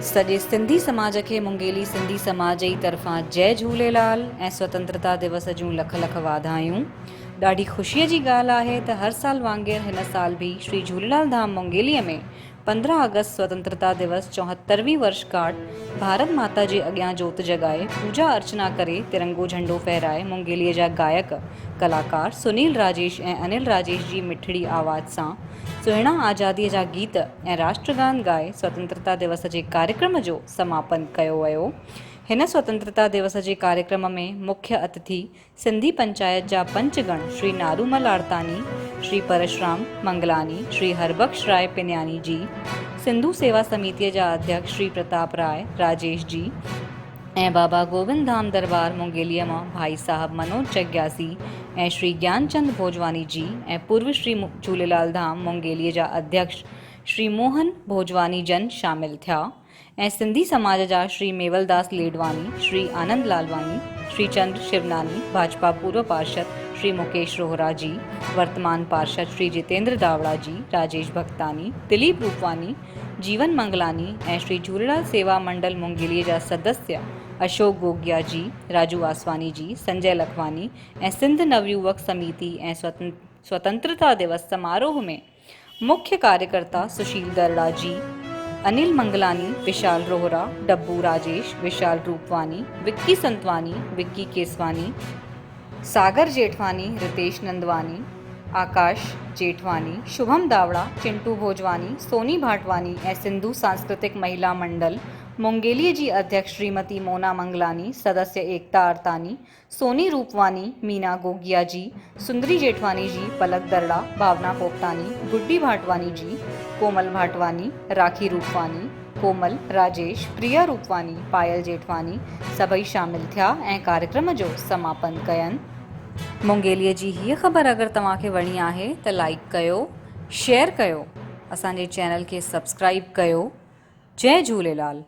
सॼे सिंधी समाज खे मुंगेली सिंधी समाज जी तरफ़ां जय झूलेलाल ऐं स्वतंत्रता दिवस जूं लख लख वाधायूं। ॾाढी ख़ुशीअ जी ॻाल्हि आहे त हर साल वांगुरु हिन साल बि श्री झूलेलाल धाम मुंगेलीअ में 15 अगस्त स्वतंत्रता दिवस 74वीं वर्षगांठ भारत माता जे अॻियां जोत जॻाए पूजा अर्चना करे तिरंगो झंडो फहराए मुंगेलीअ जा गायक कलाकार सुनील राजेश ऐं अनिल राजेश जी मिठड़ी आवाज़ सां सुहिणा आज़ादीअ जा गीत ऐं राष्ट्रगान गाए स्वतंत्रता दिवस जे कार्यक्रम जो समापन कयो वियो। हिन स्वतंत्रता दिवस जे कार्यक्रम में मुख्य अतिथि सिंधी पंचायत जा पंचगण श्री नारूमल आरतानी, श्री परशुराम मंगलानी, श्री हरबख्श राय पिन्यानी जी, सिंधु सेवा समितीअ जा अध्यक्ष श्री प्रताप राय राजेश जी ऐं बाबा गोविंद धाम दरबार मुंगेलीअ मां भाई साहब मनोज जग्यासी ऐं श्री ज्ञानचंद भोजवानी जी ऐं पूर्व श्री झूलेलाल धाम मुंगेलीअ जा अध्यक्ष श्री मोहन भोजवानी जन शामिल थिया ऐं सिंधी समाज जा श्री मेवलदास लेडवानी, श्री आनंद लालवानी, श्री चंद्र शिवनानी, भाजपा पूर्व पार्षद श्री मुकेश रोहरा जी, वर्तमान पार्षद श्री जितेंद्र दावड़ा जी, राजेश भक्तानी, दिलीप रूपवानी, जीवन मंगलानी ऐं श्री झूलेलाल सेवा मंडल मुंगेलीअ जा सदस्य अशोक गोगिया जी, राजू आसवानी जी, संजय लखवानी ऐं सिंध नवयुवक समिति ऐं स्वतंत्रता दिवस समारोह में मुख्य कार्यकर्ता सुशील दरड़ा जी, अनिल मंगलानी, विशाल रोहरा, डब्बू राजेश, विशाल रूपवानी, विक्की संतवानी, विक्की केसवानी, सागर जेठवानी, रितेश नंदवानी, आकाश जेठवानी, शुभम दावड़ा, चिंटू भोजवानी, सोनी भाटवानी ऐं सिंधु सांस्कृतिक महिला मंडल मुंगेलीअ जी अध्यक्ष श्रीमती मोना मंगलानी, सदस्य एकता आरतानी, सोनी रूपवानी, मीना गोगिया जी, सुंदरी जेठवानी जी, पलक दरड़ा, भावना पोपटानी, गुड्डी भाटवानी जी, कोमल भाटवानी, राखी रूपवानी, कोमल राजेश, प्रिया रूपवानी, पायल जेठवानी सभई शामिल थिया ऐं कार्यक्रम जो समापन कयनि। मुंगेलीअ जी हीअ ख़बर अगरि तव्हांखे वणी आहे त लाइक कयो, शेयर कयो, असांजे चैनल खे सब्सक्राइब कयो। जय झूलेलाल।